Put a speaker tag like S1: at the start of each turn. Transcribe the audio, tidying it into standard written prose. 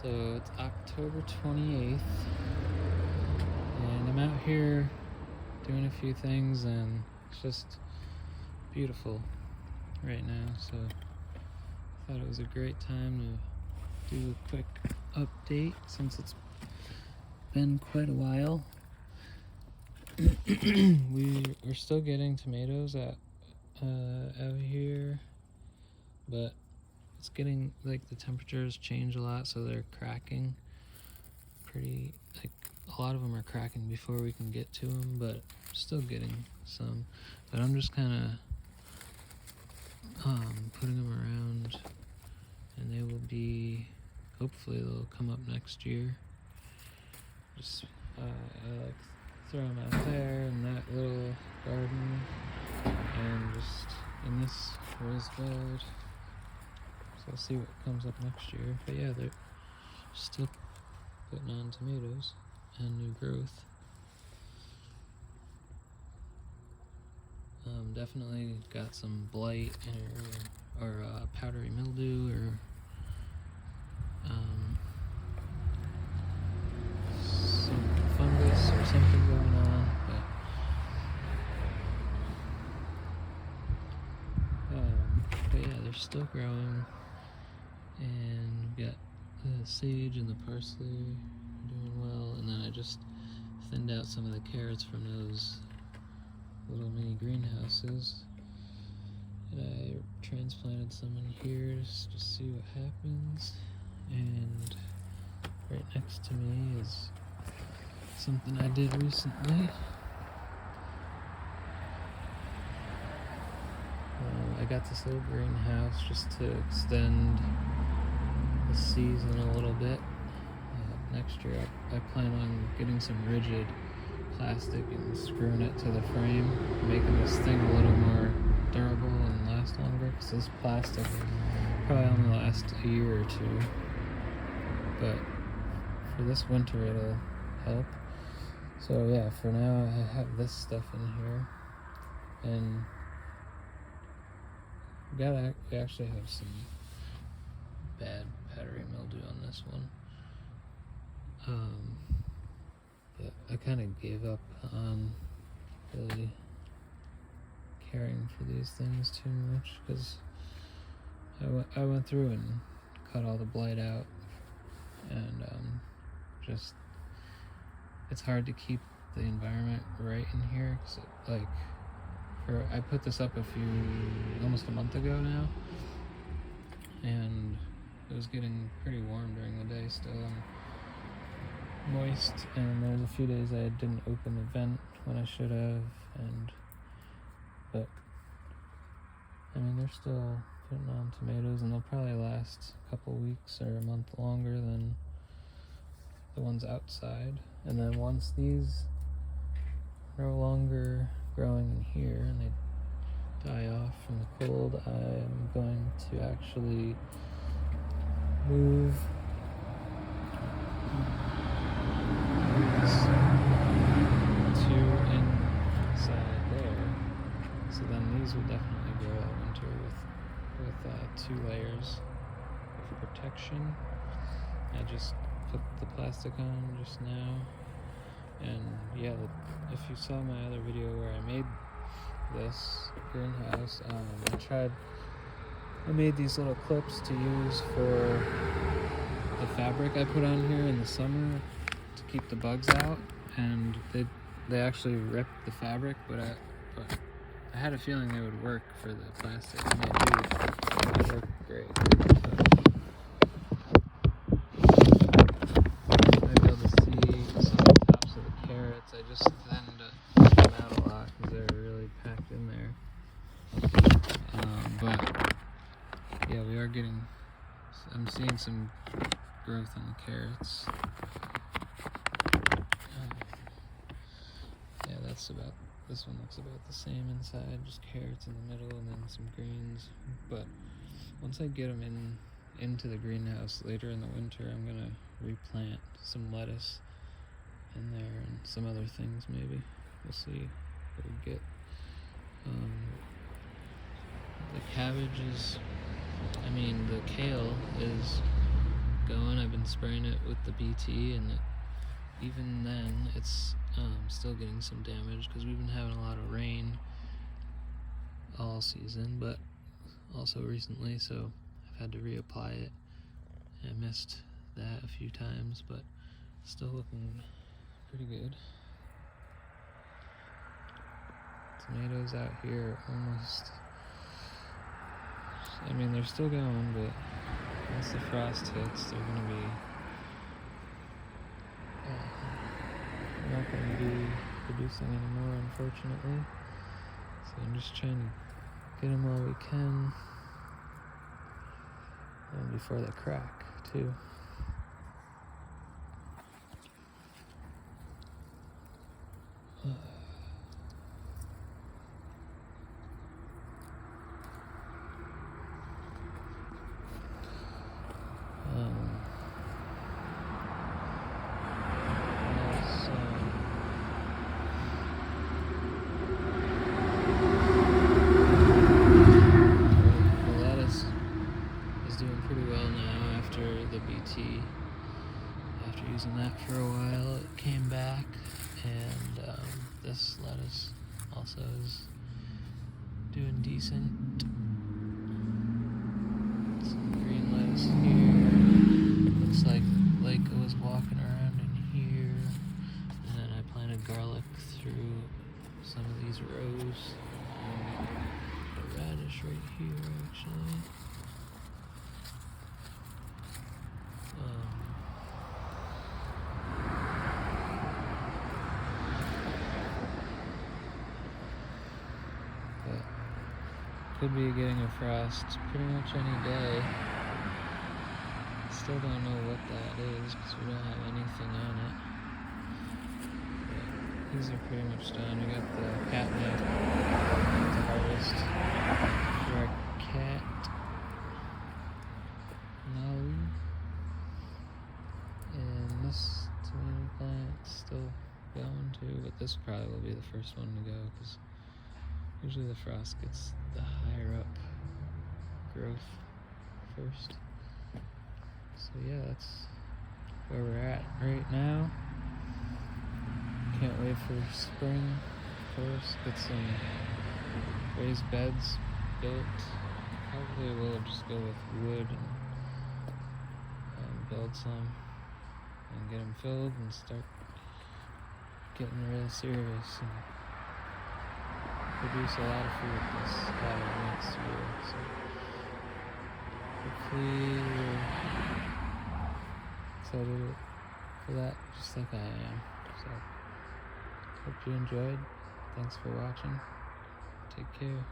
S1: So it's October 28th, and I'm out here doing a few things, and it's just beautiful right now. So I thought it was a great time to do a quick update since it's been quite a while. We're still getting tomatoes out here, but it's getting, like, the temperatures change a lot, so they're cracking pretty, like, a lot of them are cracking before we can get to them, but still getting some. But I'm just kind of putting them around, and they will be, hopefully they'll come up next year. Just I like throw them out there in that little garden, and just in this raised bed. So I'll see what comes up next year. But yeah, they're still putting on tomatoes and new growth. Definitely got some blight or powdery mildew or some fungus or something going on. But yeah, they're still growing, and we got the sage and the parsley are doing well. And then I just thinned out some of the carrots from those little mini greenhouses, and I transplanted some in here just to see what happens. And right next to me is something I did recently. I got this little greenhouse just to extend the season a little bit. Next year I plan on getting some rigid plastic and screwing it to the frame, making this thing a little more durable and last longer, because this plastic probably only lasts a year or two, but for this winter it'll help. So yeah, for now I have this stuff in here, and we actually have some bad powdery mildew on this one. But I kind of gave up on really caring for these things too much, because I went through and cut all the blight out, and just it's hard to keep the environment right in here, cause I put this up almost a month ago now, and it was getting pretty warm during the day still, and moist, and there's a few days I didn't open the vent when I should have, but I mean, they're still putting on tomatoes, and they'll probably last a couple weeks or a month longer than the ones outside. And then once these are no longer growing in here and they die off from the cold, I'm going to actually move two inside there. So then these will definitely grow all winter with 2 layers of protection. I just put the plastic on just now, and yeah, if you saw my other video where I made this greenhouse, I made these little clips to use for the fabric I put on here in the summer to keep the bugs out, and they actually ripped the fabric, but I had a feeling they would work for the plastic, and they work great. So I'd be able to see some of the tops of the carrots. I just thinned them out a lot because they're really packed in there. But yeah, I'm seeing some growth on the carrots. Yeah, this one looks about the same inside, just carrots in the middle and then some greens. But once I get them into the greenhouse later in the winter, I'm gonna replant some lettuce in there and some other things maybe. We'll see what we get. The kale is going. I've been spraying it with the BT, and even then it's still getting some damage because we've been having a lot of rain all season, but also recently, so I've had to reapply it. I missed that a few times, but still looking pretty good. Tomatoes out here almost, I mean, they're still going, but once the frost hits, they're going to be not going to be producing anymore, unfortunately. So I'm just trying to get them while we can, and before they crack too. After using that for a while, it came back, and this lettuce also is doing decent. Some green lettuce here. Looks like Leica was walking around in here, and then I planted garlic through some of these rows. A radish right here, actually. Could be getting a frost pretty much any day. Still don't know what that is because we don't have anything on it. But these are pretty much done. We got the catnip to harvest for our cat, Molly. And this tomato plant's still going too, but this probably will be the first one to go because usually the frost gets the higher up growth first. So yeah, that's where we're at right now. Can't wait for spring, of course. Get some raised beds built. Probably we'll just go with wood and build some and get them filled and start getting real serious and produce a lot of food this next year. So hopefully you're excited for that, just like I am. So hope you enjoyed. Thanks for watching. Take care.